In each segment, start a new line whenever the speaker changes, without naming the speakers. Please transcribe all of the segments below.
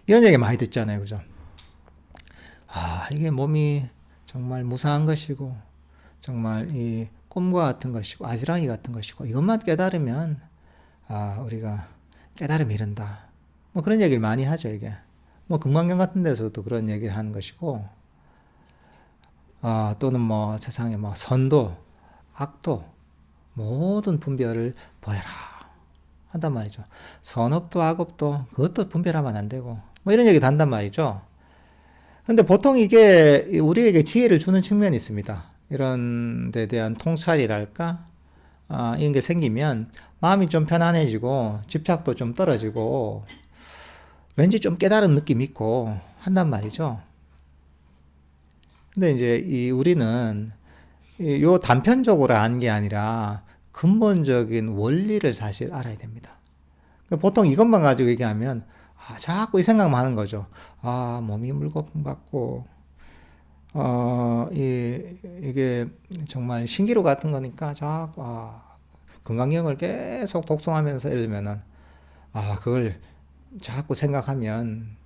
이런 얘기 많이 듣잖아요. 그죠? 아, 이게 몸이 정말 무상한 것이고, 정말 이 꿈과 같은 것이고, 아지랑이 같은 것이고, 이것만 깨달으면, 아, 우리가 깨달음이 이른다. 뭐 그런 얘기를 많이 하죠, 이게. 뭐 금강경 같은 데서도 그런 얘기를 하는 것이고, 또는 뭐 세상에 뭐 선도, 악도, 모든 분별을 보여라. 한단 말이죠. 선업도 악업도 그것도 분별하면 안 되고, 뭐 이런 얘기도 한단 말이죠. 근데 보통 이게 우리에게 지혜를 주는 측면이 있습니다. 이런 데 대한 통찰이랄까? 이런 게 생기면 마음이 좀 편안해지고 집착도 좀 떨어지고 왠지 좀 깨달은 느낌이 있고 한단 말이죠. 근데 이제 우리는 요 단편적으로 아는 게 아니라 근본적인 원리를 사실 알아야 됩니다. 보통 이것만 가지고 얘기하면 자꾸 이 생각만 하는 거죠. 몸이 물거품 같고 이게 정말 신기루 같은 거니까 자꾸 건강경을 계속 독송하면서 예를 들면은 그걸 자꾸 생각하면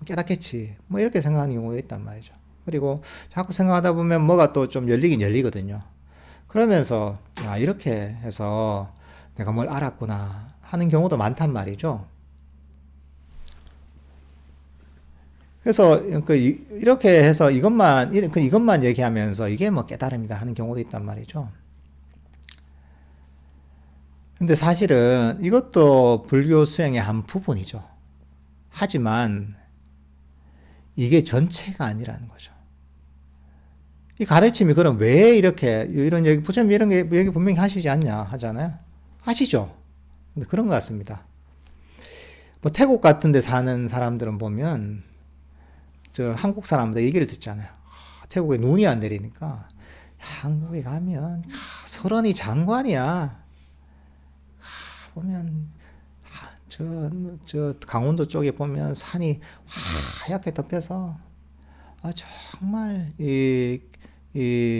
깨닫겠지 뭐 이렇게 생각하는 경우가 있단 말이죠. 그리고 자꾸 생각하다 보면 뭐가 또 좀 열리긴 열리거든요. 그러면서 이렇게 해서 내가 뭘 알았구나 하는 경우도 많단 말이죠. 그래서 이렇게 해서 이것만 얘기하면서 이게 뭐 깨달음이다 하는 경우도 있단 말이죠. 근데 사실은 이것도 불교 수행의 한 부분이죠. 하지만 이게 전체가 아니라는 거죠. 이 가르침이 그럼 왜 이렇게 이런 얘기, 부처님 이런 얘기 분명히 하시지 않냐 하잖아요. 하시죠. 근데 그런 것 같습니다. 뭐 태국 같은 데 사는 사람들은 보면 저 한국 사람들 얘기를 듣잖아요. 태국에 눈이 안 내리니까 한국에 가면 설원이 장관이야. 보면 저 강원도 쪽에 보면 산이 하얗게 덮여서 정말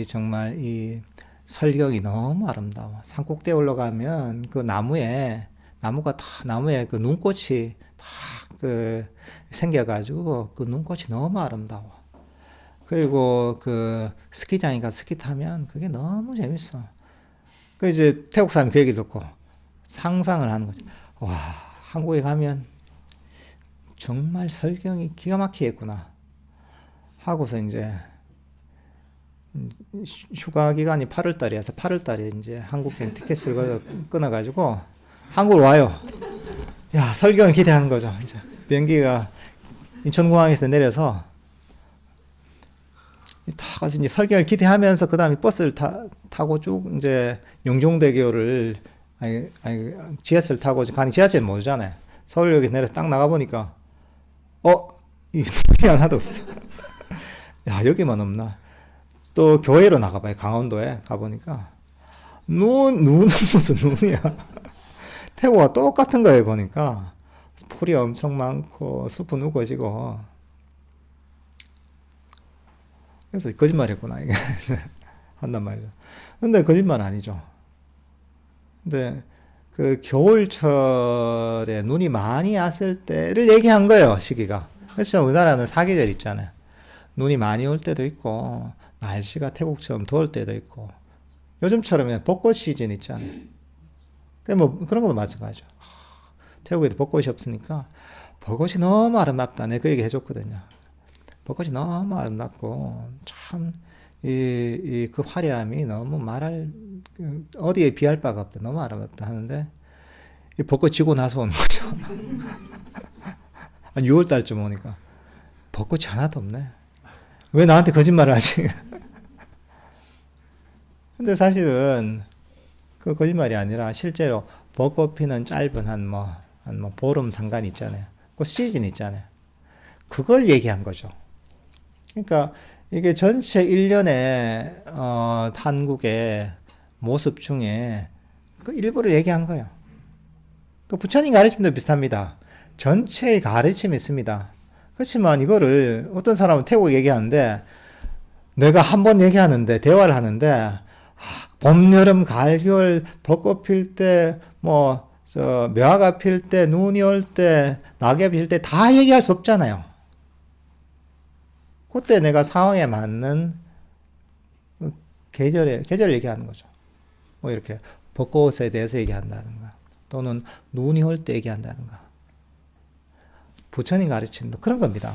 정말 이 설경이 너무 아름다워. 산 꼭대에 올라가면 그 나무가 다 나무에 그 눈꽃이 다 생겨가지고 그 눈꽃이 너무 아름다워. 그리고 그 스키장에 가서 스키 타면 그게 너무 재밌어. 그 이제 태국 사람이 그 얘기 듣고 상상을 하는 거죠. 와, 한국에 가면 정말 설경이 기가 막히겠구나 하고서 이제 휴가 기간이 8월달이어서 8월달에 이제 한국행 티켓을 끊어가지고 한국으로 와요. 야, 설경을 기대하는 거죠. 이제 비행기가 인천공항에서 내려서 다 가서 이제 설경을 기대하면서 그 다음에 버스를 타고 쭉 이제 영종대교를 지하철 타고 가니 지하철 못 오잖아요. 서울역에 내려 딱 나가 보니까 이 눈이 하나도 없어. 야, 여기만 없나? 또 교회로 나가봐요. 강원도에 가보니까 눈은 무슨 눈이야. 태국과 똑같은 거예요. 보니까 풀이 엄청 많고 숲은 우거지고. 그래서 거짓말했구나 이게 한단 말이죠. 근데 거짓말 아니죠. 근데 그 겨울철에 눈이 많이 왔을 때를 얘기한 거예요. 시기가. 그렇죠. 우리나라는 사계절 있잖아요. 눈이 많이 올 때도 있고 날씨가 태국처럼 더울 때도 있고 요즘처럼 벚꽃 시즌 있잖아요. 뭐 그런 것도 마찬가지죠. 태국에도 벚꽃이 없으니까 벚꽃이 너무 아름답다. 내가 그 얘기 해줬거든요. 벚꽃이 너무 아름답고 참 그 화려함이 너무 어디에 비할 바가 없다. 너무 아름답다 하는데 이 벚꽃 지고 나서 오는 거죠. 한 6월 달쯤 오니까 벚꽃이 하나도 없네. 왜 나한테 거짓말을 하지? 근데 사실은 그 거짓말이 아니라 실제로 벚꽃 피는 짧은 한 보름 상간 있잖아요. 그 시즌 있잖아요. 그걸 얘기한 거죠. 그러니까 이게 전체 1년의 한국의 모습 중에 그 일부를 얘기한 거예요. 그 부처님 가르침도 비슷합니다. 전체의 가르침이 있습니다. 그렇지만 이거를 어떤 사람은 태국 얘기하는데 내가 한 번 얘기하는데 대화를 하는데 봄, 여름, 가을, 겨울 벚꽃 필 때 묘화가 필 때, 눈이 올 때, 낙엽이 필 때 다 얘기할 수 없잖아요. 그때 내가 상황에 맞는 계절 얘기하는 거죠. 뭐 이렇게 벚꽃에 대해서 얘기한다든가, 또는 눈이 올 때 얘기한다든가. 부처님 가르침도 그런 겁니다.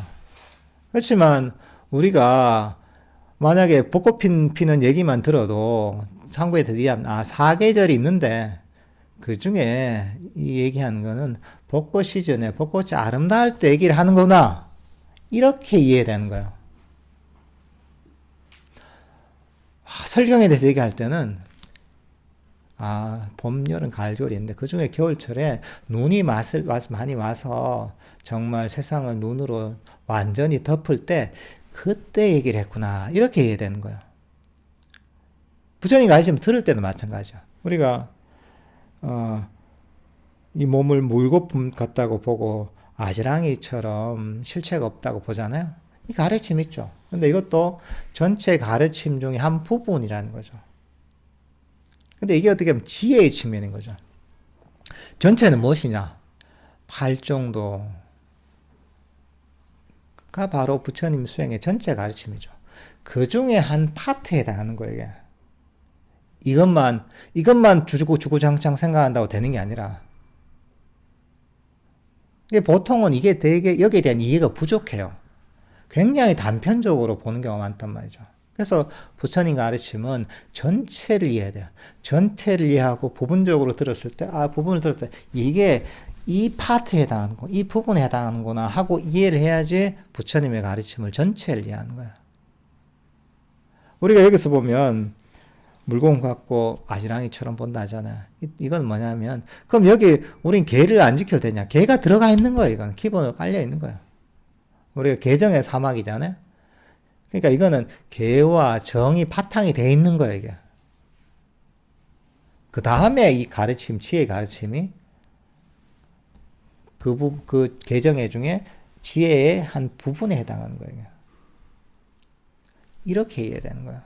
그렇지만 우리가 만약에 벚꽃 피는 얘기만 들어도 참고에 들이면 사계절이 있는데 그 중에 이 얘기하는 거는 벚꽃 시즌에 벚꽃이 아름다울 때 얘기를 하는구나, 이렇게 이해되는 거예요. 설경에 대해서 얘기할 때는 봄, 여름, 가을, 겨울이 있는데 그 중에 겨울철에 눈이 많이 와서 정말 세상을 눈으로 완전히 덮을 때 그때 얘기를 했구나, 이렇게 이해되는 거예요. 부처님 가르침 들을 때도 마찬가지죠. 우리가 이 몸을 물거품 같다고 보고 아지랑이처럼 실체가 없다고 보잖아요. 이 가르침 있죠. 근데 이것도 전체 가르침 중에 한 부분이라는 거죠. 근데 이게 어떻게 보면 지혜의 측면인 거죠. 전체는 무엇이냐? 팔정도가 바로 부처님 수행의 전체 가르침이죠. 그 중에 한 파트에 해당하는 거예요. 이것만 주구장창 생각한다고 되는 게 아니라, 이게 보통은 이게 되게 여기에 대한 이해가 부족해요. 굉장히 단편적으로 보는 경우가 많단 말이죠. 그래서 부처님 가르침은 전체를 이해해야 돼요. 전체를 이해하고 부분적으로 들었을 때, 부분을 들었을 때 이게 이 파트에 해당하는 거, 이 부분에 해당하는구나 하고 이해를 해야지 부처님의 가르침을 전체를 이해하는 거야. 우리가 여기서 보면 물건 갖고 아지랑이처럼 본다 하잖아. 이건 뭐냐면, 그럼 여기 우린 개를 안 지켜도 되냐? 개가 들어가 있는 거야. 이건 기본으로 깔려 있는 거야. 우리가 개정의 사막이잖아요. 그러니까 이거는 개와 정이 바탕이 돼 있는 거야, 이게. 그 다음에 이 가르침, 지혜의 가르침이 그 개정의 중에 지혜의 한 부분에 해당하는 거예요. 이렇게 이해되는 거야.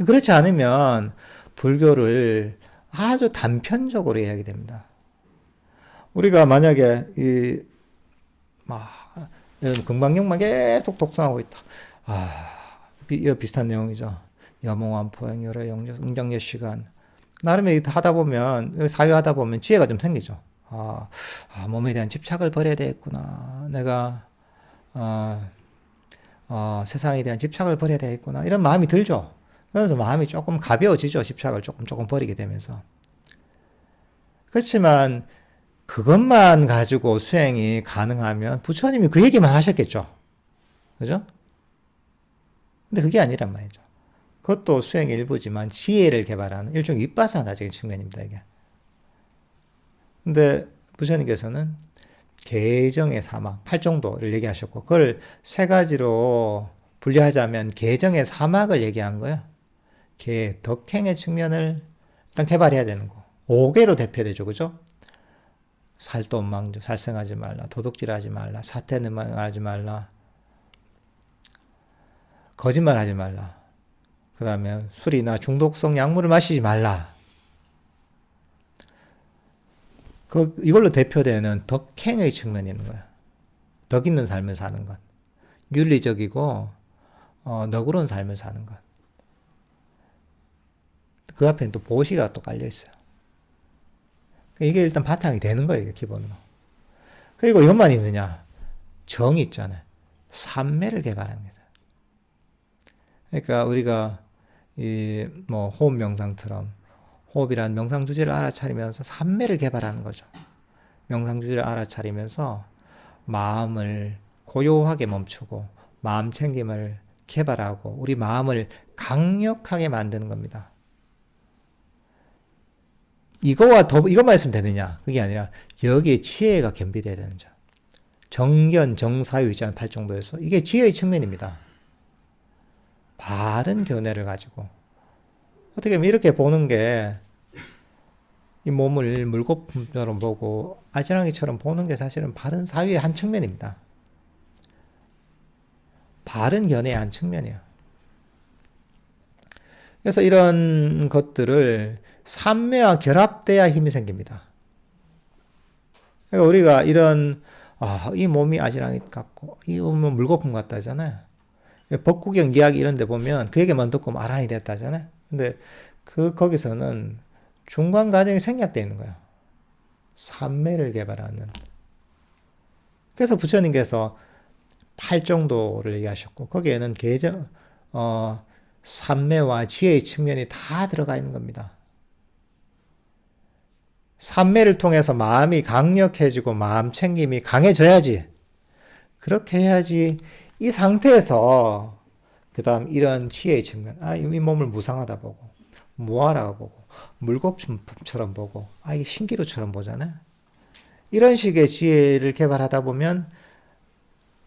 그렇지 않으면 불교를 아주 단편적으로 이해하게 됩니다. 우리가 만약에 금강경만 계속 독송하고 있다. 이거 비슷한 내용이죠. 여몽환포행, 열애영적, 응정여 시간. 나름 하다 보면, 사유하다 보면 지혜가 좀 생기죠. 몸에 대한 집착을 버려야 되겠구나. 내가, 세상에 대한 집착을 버려야 되겠구나. 이런 마음이 들죠. 그래서 마음이 조금 가벼워지죠. 집착을 조금 버리게 되면서. 그렇지만 그것만 가지고 수행이 가능하면 부처님이 그 얘기만 하셨겠죠. 그죠? 근데 그게 아니란 말이죠. 그것도 수행의 일부지만 지혜를 개발하는 일종의 윗바사나적인 측면입니다, 이게. 근데 부처님께서는 개정의 사막, 팔정도를 얘기하셨고, 그걸 세 가지로 분류하자면 개정의 사막을 얘기한 거예요. 덕행의 측면을 일단 개발해야 되는 거. 5개로 대표되죠. 그죠? 살도망조, 살생하지 말라, 도둑질하지 말라, 사태능하지 말라, 거짓말하지 말라, 그 다음에 술이나 중독성 약물을 마시지 말라. 이걸로 대표되는 덕행의 측면이 있는 거야. 덕 있는 삶을 사는 것, 윤리적이고 너그러운 삶을 사는 것. 그 앞에는 또 보시가 또 깔려 있어요. 이게 일단 바탕이 되는 거예요, 기본으로. 그리고 이것만 있느냐? 정이 있잖아요. 삼매를 개발합니다. 그러니까 우리가 호흡 명상처럼 호흡이란 명상 주제를 알아차리면서 삼매를 개발하는 거죠. 명상 주제를 알아차리면서 마음을 고요하게 멈추고 마음 챙김을 개발하고 우리 마음을 강력하게 만드는 겁니다. 이것만 있으면 되느냐? 그게 아니라 여기에 지혜가 겸비돼야 되는 거죠. 정견, 정사유 있잖아요. 팔정도에서. 이게 지혜의 측면입니다. 바른 견해를 가지고 어떻게 보면 이렇게 보는 게 이 몸을 물거품처럼 보고 아지랑이처럼 보는 게 사실은 바른 사유의 한 측면입니다. 바른 견해의 한 측면이에요. 그래서 이런 것들을 삼매와 결합돼야 힘이 생깁니다. 그러니까 우리가 이런 이 몸이 아지랑이 같고 이 몸은 물거품 같다 하잖아요. 법구경 이야기 이런 데 보면 그 얘기만 듣고 아란이 됐다 하잖아요. 근데 거기서는 중간 과정이 생략되어 있는 거예요. 삼매를 개발하는. 그래서 부처님께서 팔정도를 얘기하셨고 거기에는 삼매와 지혜의 측면이 다 들어가 있는 겁니다. 삼매를 통해서 마음이 강력해지고 마음 챙김이 강해져야지. 그렇게 해야지 이 상태에서 그 다음 이런 지혜의 측면, 이 몸을 무상하다 보고 무아라고 보고 물거품처럼 보고 이게 신기루처럼 보잖아요. 이런 식의 지혜를 개발하다 보면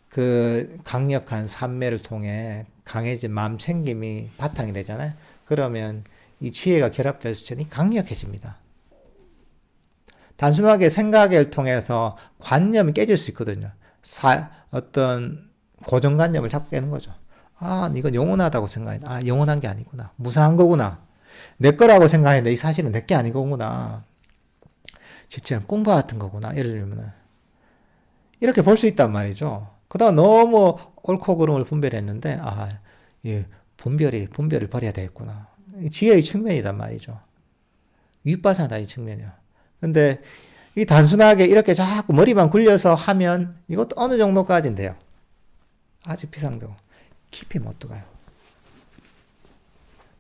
그 강력한 삼매를 통해 강해진 마음 챙김이 바탕이 되잖아요. 그러면 이 지혜가 결합돼서 강력해집니다. 단순하게 생각을 통해서 관념이 깨질 수 있거든요. 어떤 고정관념을 잡고 깨는 거죠. 이건 영원하다고 생각해. 영원한 게 아니구나. 무상한 거구나. 내 거라고 생각했는데 이 사실은 내 게 아닌 거구나. 실제는 꿈과 같은 거구나. 예를 들면 이렇게 볼 수 있단 말이죠. 그다음 너무 옳고 그름을 분별했는데 예, 분별을 버려야 되겠구나. 지혜의 측면이란 말이죠. 윗바사다 이 측면이요. 근데 이 단순하게 이렇게 자꾸 머리만 굴려서 하면 이것도 어느 정도까지는 돼요. 아주 비상적. 깊이 못 들어가요.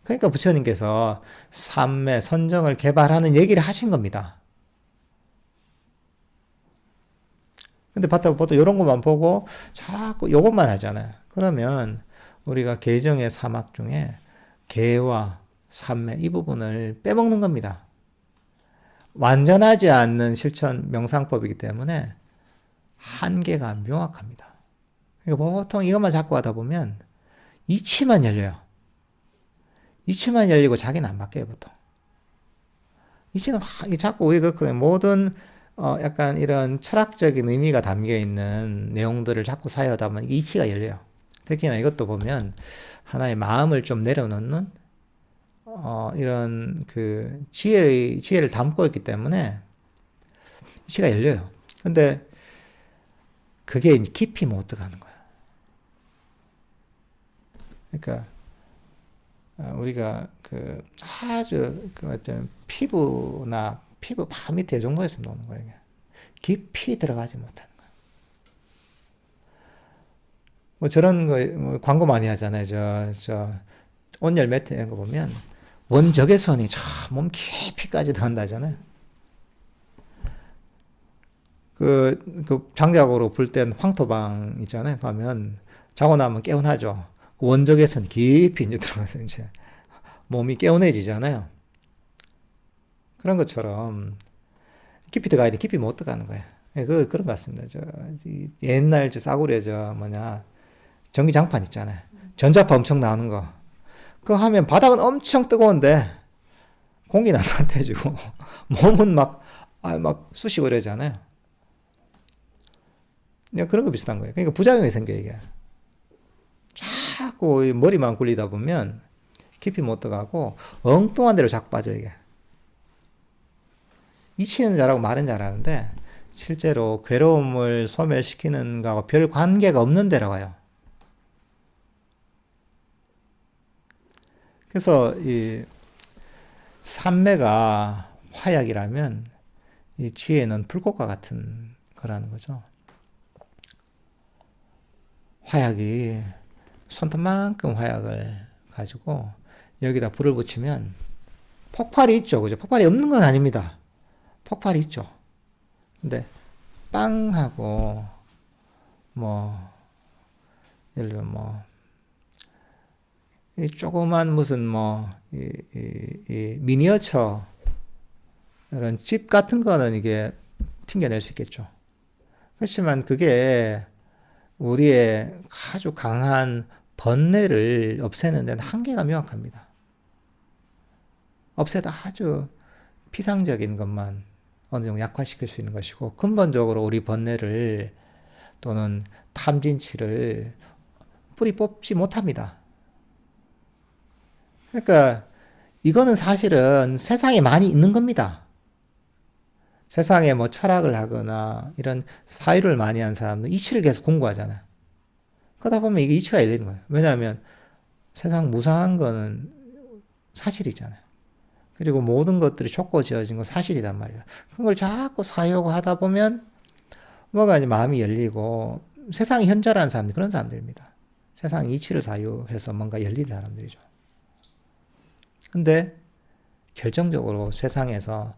그러니까 부처님께서 삼매 선정을 개발하는 얘기를 하신 겁니다. 근데 보통 이런 것만 보고 자꾸 이것만 하잖아요. 그러면 우리가 개정의 사막 중에 개와 삼매 이 부분을 빼먹는 겁니다. 완전하지 않는 실천 명상법이기 때문에 한계가 명확합니다. 그러니까 보통 이것만 자꾸 하다 보면 이치만 열려요. 이치만 열리고 자기는 안 바뀌어요, 보통. 이치는 자꾸 우리가 모든 약간 이런 철학적인 의미가 담겨 있는 내용들을 자꾸 사유하다 보면 이치가 열려요. 특히나 이것도 보면 하나의 마음을 좀 내려놓는 이런 그 지혜를 담고 있기 때문에 이치가 열려요. 근데 그게 깊이 못 들어가는 거야. 그러니까 우리가 아주 어떤 피부 바로 밑에 이 정도에서 노는 거예요. 깊이 들어가지 못하는 거예요. 뭐 저런 거 광고 많이 하잖아요. 저 온열 매트 이런 거 보면 원적외선이 몸 깊이까지 들어간다잖아요. 그 장작으로 불 땐 황토방 있잖아요. 가면 자고 나면 개운하죠. 그 원적외선 깊이 이제 들어가서 이제 몸이 개운해지잖아요. 그런 것처럼 깊이 들어가야 돼. 깊이 못 들어가는 거예요. 그런 것 같습니다. 옛날 싸구려 전기장판 있잖아요. 전자파 엄청 나오는 거. 그거 하면 바닥은 엄청 뜨거운데 공기는 안 따뜻해지고 몸은 막 쑤시고 이러잖아요. 그냥 그런 거 비슷한 거예요. 그러니까 부작용이 생겨요, 이게. 자꾸 머리만 굴리다 보면 깊이 못 들어가고 엉뚱한 데로 자꾸 빠져요, 이게. 이치는 잘하고 말은 잘하는데 실제로 괴로움을 소멸시키는 거하고 별 관계가 없는 데로 가요. 그래서 이 삼매가 화약이라면 이 지혜는 불꽃과 같은 거라는 거죠. 화약이 손톱만큼 화약을 가지고 여기다 불을 붙이면 폭발이 있죠. 그죠? 폭발이 없는 건 아닙니다. 폭발이 있죠. 근데 빵 하고 예를 들면 이 조그만 무슨 이 미니어처 이런 집 같은 거는 이게 튕겨낼 수 있겠죠. 그렇지만 그게 우리의 아주 강한 번뇌를 없애는 데는 한계가 명확합니다. 없애도 아주 피상적인 것만 어느 정도 약화시킬 수 있는 것이고 근본적으로 우리 번뇌를 또는 탐진치를 뿌리 뽑지 못합니다. 그러니까 이거는 사실은 세상에 많이 있는 겁니다. 세상에 뭐 철학을 하거나 이런 사유를 많이 한 사람은 이치를 계속 공부하잖아요. 그러다 보면 이게 이치가 열리는 거예요. 왜냐하면 세상 무상한 거는 사실이잖아요. 그리고 모든 것들이 촉고 지어진 건 사실이란 말이에요. 그걸 자꾸 사유하고 하다 보면 뭐가 이제 마음이 열리고 세상이 현저한 사람들, 그런 사람들입니다. 세상 이치를 사유해서 뭔가 열리는 사람들이죠. 근데 결정적으로 세상에서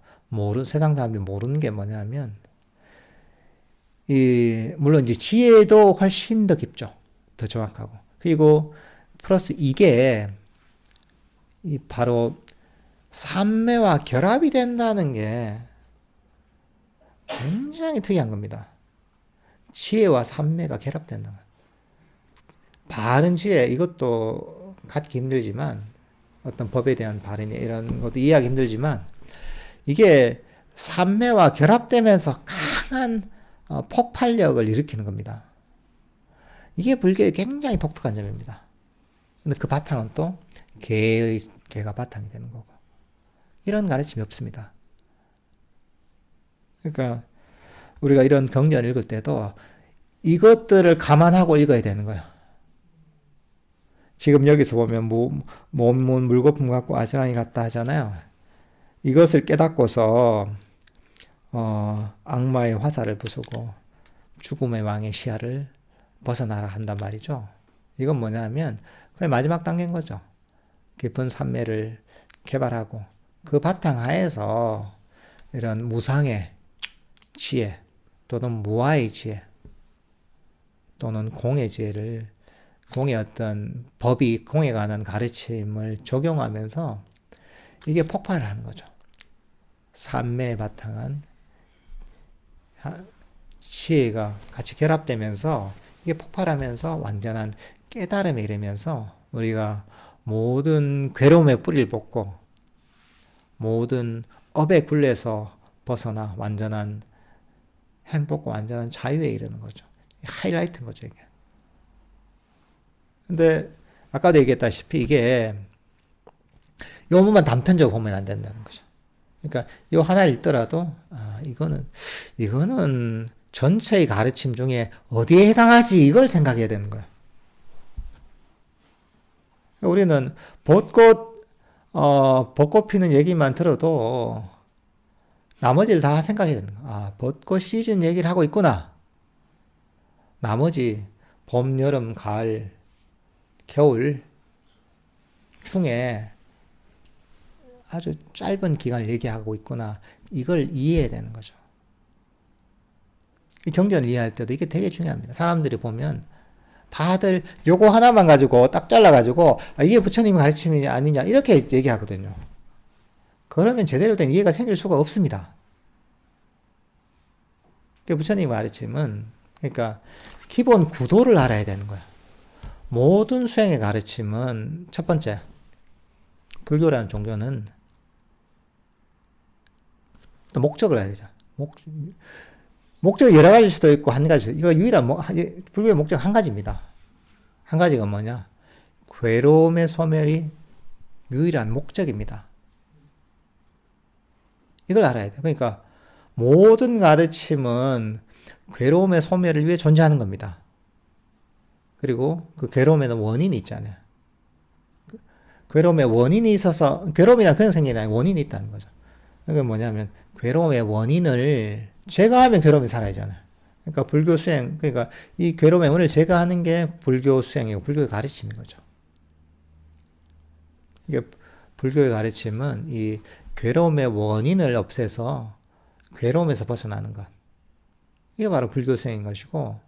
세상 사람들이 모르는 게 뭐냐면, 물론 이제 지혜도 훨씬 더 깊죠. 더 정확하고. 그리고 플러스 이게 바로 삼매와 결합이 된다는 게 굉장히 특이한 겁니다. 지혜와 삼매가 결합된다는 거예요. 바른 지혜, 이것도 갖기 힘들지만, 어떤 법에 대한 바른이 이런 것도 이해하기 힘들지만, 이게 삼매와 결합되면서 강한 폭발력을 일으키는 겁니다. 이게 불교의 굉장히 독특한 점입니다. 근데 그 바탕은 또 개가 바탕이 되는 거고. 이런 가르침이 없습니다. 그러니까 우리가 이런 경전을 읽을 때도 이것들을 감안하고 읽어야 되는 거예요. 지금 여기서 보면 몸문 물거품 갖고 아지랑이 같다 하잖아요. 이것을 깨닫고서 악마의 화살을 부수고 죽음의 왕의 시야를 벗어나라 한단 말이죠. 이건 뭐냐면 그게 마지막 단계인 거죠. 깊은 삼매를 개발하고 그 바탕하에서 이런 무상의 지혜 또는 무아의 지혜 또는 공의 지혜를, 공의 어떤 법이 공에 관한 가르침을 적용하면서 이게 폭발을 하는 거죠. 삼매에 바탕한 지혜가 같이 결합되면서 이게 폭발하면서 완전한 깨달음에 이르면서 우리가 모든 괴로움의 뿌리를 뽑고 모든 업의 굴레에서 벗어나 완전한 행복과 완전한 자유에 이르는 거죠. 하이라이트인 거죠, 이게. 근데 아까도 얘기했다시피 이게 이 부분만 단편적으로 보면 안 된다는 거죠. 그러니까 이 하나를 읽더라도 이거는 전체의 가르침 중에 어디에 해당하지, 이걸 생각해야 되는 거예요. 우리는 벚꽃 피는 얘기만 들어도 나머지를 다 생각해야 되는 거예요. 아, 벚꽃 시즌 얘기를 하고 있구나. 나머지 봄, 여름, 가을, 겨울 중에 아주 짧은 기간을 얘기하고 있구나. 이걸 이해해야 되는 거죠. 경전을 이해할 때도 이게 되게 중요합니다. 사람들이 보면 다들 요거 하나만 가지고 딱 잘라가지고 이게 부처님 가르침이 아니냐 이렇게 얘기하거든요. 그러면 제대로 된 이해가 생길 수가 없습니다. 부처님 가르침은 그러니까 기본 구도를 알아야 되는 거야. 모든 수행의 가르침은 첫 번째, 불교라는 종교는 또 목적을 알아야 되죠. 목적이 여러 가지일 수도 있고 한 가지. 이거 유일한 불교의 목적 한 가지입니다. 한 가지가 뭐냐? 괴로움의 소멸이 유일한 목적입니다. 이걸 알아야 돼요. 그러니까 모든 가르침은 괴로움의 소멸을 위해 존재하는 겁니다. 그리고 그 괴로움에는 원인이 있잖아요. 괴로움의 원인이 있어서, 괴로움이란 그냥 생기는 게 아니고 원인이 있다는 거죠. 그게 뭐냐면 괴로움의 원인을 제거하면 괴로움이 사라지잖아요. 그러니까 불교 수행, 그러니까 이 괴로움의 원인을 제거하는 게 불교 수행이고 불교의 가르침인 거죠. 이게 불교의 가르침은 이 괴로움의 원인을 없애서 괴로움에서 벗어나는 것. 이게 바로 불교 수행인 것이고,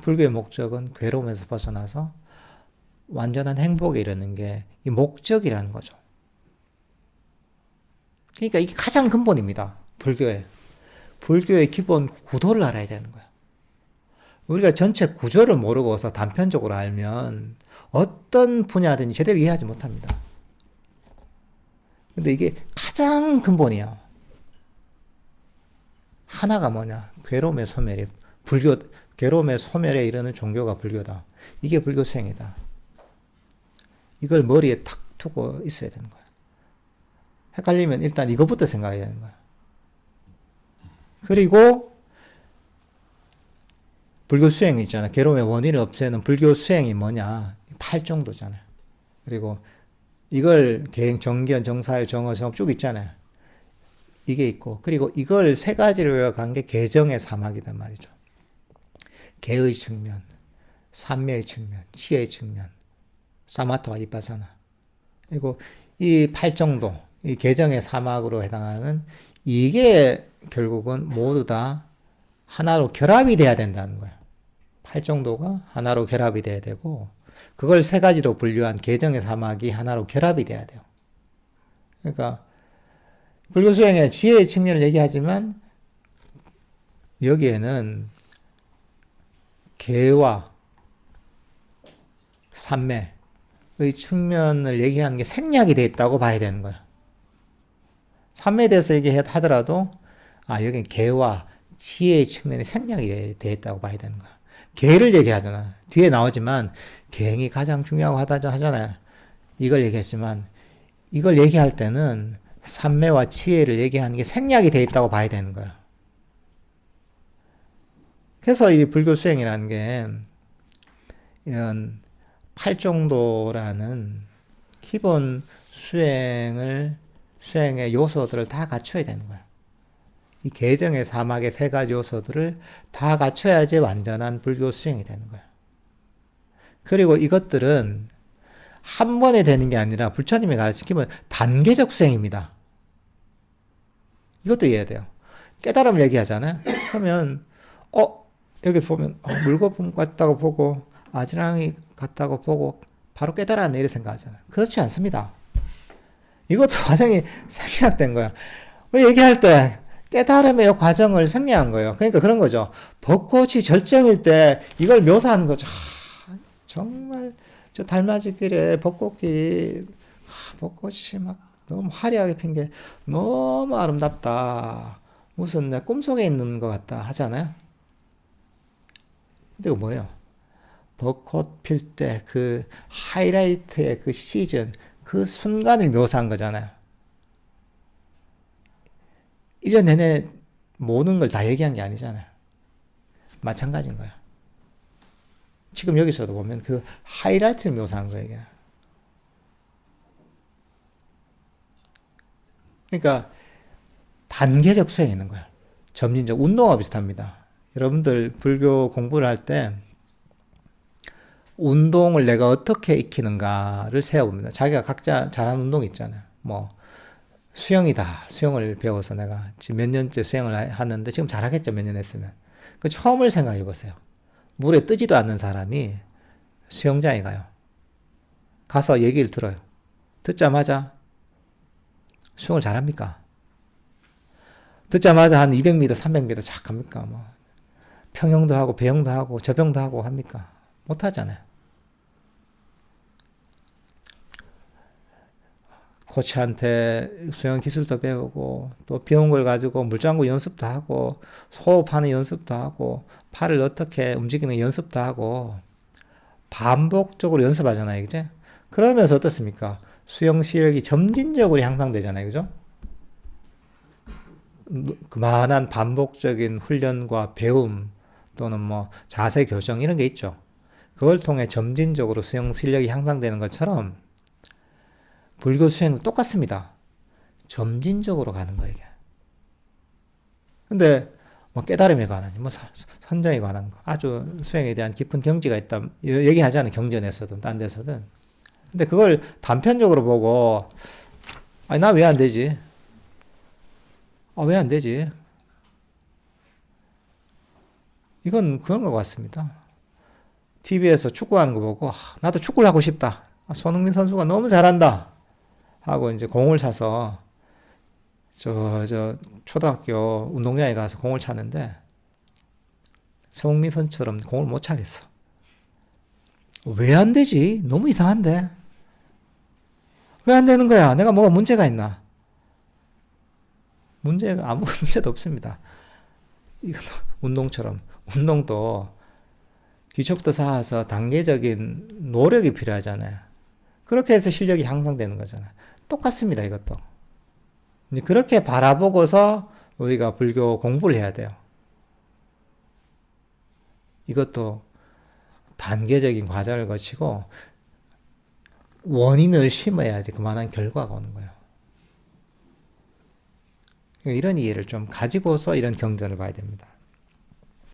불교의 목적은 괴로움에서 벗어나서 완전한 행복에 이르는 게 이 목적이라는 거죠. 그러니까 이게 가장 근본입니다. 불교의 기본 구도를 알아야 되는 거야. 우리가 전체 구조를 모르고서 단편적으로 알면 어떤 분야든지 제대로 이해하지 못합니다. 근데 이게 가장 근본이야. 하나가 뭐냐? 괴로움의 소멸이 괴로움의 소멸에 이르는 종교가 불교다. 이게 불교 수행이다. 이걸 머리에 탁 두고 있어야 되는 거야. 헷갈리면 일단 이것부터 생각해야 되는 거야. 그리고 불교 수행이 있잖아. 괴로움의 원인을 없애는 불교 수행이 뭐냐? 8정도잖아요. 그리고 이걸 개행, 정견, 정사유, 정어, 정업 쭉 있잖아요. 이게 있고, 그리고 이걸 세 가지로 요약한 게 개정의 사막이단 말이죠. 개의 측면, 삼매의 측면, 치의 측면, 사마타와 이빠사나. 그리고 이 8정도, 이 개정의 사막으로 해당하는 이게 결국은 모두 다 하나로 결합이 돼야 된다는 거예요. 8정도가 하나로 결합이 돼야 되고, 그걸 세 가지로 분류한 개정의 사막이 하나로 결합이 돼야 돼요. 그러니까 불교 수행의 지혜의 측면을 얘기하지만 여기에는 개와 삼매의 측면을 얘기하는 게 생략이 되어 있다고 봐야 되는 거야. 삼매에 대해서 얘기하더라도 여기 개와 지혜의 측면이 생략이 되어 있다고 봐야 되는 거야. 개를 얘기하잖아. 뒤에 나오지만 개행이 가장 중요하고 하잖아요. 이걸 얘기했지만 이걸 얘기할 때는 삼매와 치혜를 얘기하는 게 생략이 되어 있다고 봐야 되는 거야. 그래서 이 불교 수행이라는 게 이런 8정도라는 기본 수행의 요소들을 다 갖춰야 되는 거야. 이 개정의 사막의 세 가지 요소들을 다 갖춰야지 완전한 불교 수행이 되는 거야. 그리고 이것들은 한 번에 되는 게 아니라 부처님이 가르친 기본 단계적 수행입니다. 이것도 이해해야 돼요. 깨달음을 얘기하잖아요. 그러면 여기 보면 물거품 같다고 보고 아지랑이 같다고 보고 바로 깨달았네 이렇게 생각하잖아요. 그렇지 않습니다. 이것도 과정이 생략된 거야. 왜 얘기할 때 깨달음의 과정을 생략한 거예요. 그러니까 그런 거죠. 벚꽃이 절정일 때 이걸 묘사하는 거죠. 정말 저 달맞이길에 벚꽃이 막 너무 화려하게 핀 게 너무 아름답다. 무슨 내 꿈속에 있는 것 같다 하잖아요. 근데 이거 뭐예요? 벚꽃 필 때 그 하이라이트의 그 시즌, 그 순간을 묘사한 거잖아요. 1년 내내 모든 걸 다 얘기한 게 아니잖아요. 마찬가지인 거야. 지금 여기서도 보면 그 하이라이트를 묘사한 거예요. 이게. 그러니까 단계적 수행이 있는 거야. 점진적 운동과 비슷합니다. 여러분들 불교 공부를 할 때 운동을 내가 어떻게 익히는가를 세워봅니다. 자기가 각자 잘하는 운동이 있잖아요. 뭐 수영이다. 수영을 배워서 내가 지금 몇 년째 수영을 하는데 지금 잘하겠죠. 몇 년 했으면. 그 처음을 생각해 보세요. 물에 뜨지도 않는 사람이 수영장에 가요. 가서 얘기를 들어요. 듣자마자 수영을 잘합니까? 듣자마자 한 200m, 300m 착 갑니까? 뭐 평영도 하고 배영도 하고 저병도 하고 합니까? 못하잖아요. 코치한테 수영 기술도 배우고 또 배운 걸 가지고 물장구 연습도 하고 호흡하는 연습도 하고 팔을 어떻게 움직이는 연습도 하고 반복적으로 연습하잖아요. 그죠? 그러면서 어떻습니까? 수영 실력이 점진적으로 향상되잖아요. 그죠? 그만한 반복적인 훈련과 배움 또는 뭐 자세 교정 이런 게 있죠. 그걸 통해 점진적으로 수영 실력이 향상되는 것처럼 불교 수행도 똑같습니다. 점진적으로 가는 거예요. 근데 뭐 깨달음에 관한, 뭐 선정에 관한 거, 아주 수행에 대한 깊은 경지가 있다 얘기하잖아요. 경전에서든 딴 데서든. 근데 그걸 단편적으로 보고 나 왜 안 되지? 왜 안 되지? 이건 그런 것 같습니다. TV에서 축구하는 거 보고 나도 축구를 하고 싶다. 손흥민 선수가 너무 잘한다. 하고 이제 공을 사서 저 초등학교 운동장에 가서 공을 찼는데 손흥민 선수처럼 공을 못 차겠어. 왜 안 되지? 너무 이상한데. 왜 안 되는 거야? 내가 뭐가 문제가 있나? 문제가 아무 문제도 없습니다. 이건 운동처럼 운동도 기초부터 쌓아서 단계적인 노력이 필요하잖아요. 그렇게 해서 실력이 향상되는 거잖아요. 똑같습니다, 이것도. 그렇게 바라보고서 우리가 불교 공부를 해야 돼요. 이것도 단계적인 과정을 거치고 원인을 심어야지 그만한 결과가 오는 거예요. 이런 이해를 좀 가지고서 이런 경전을 봐야 됩니다.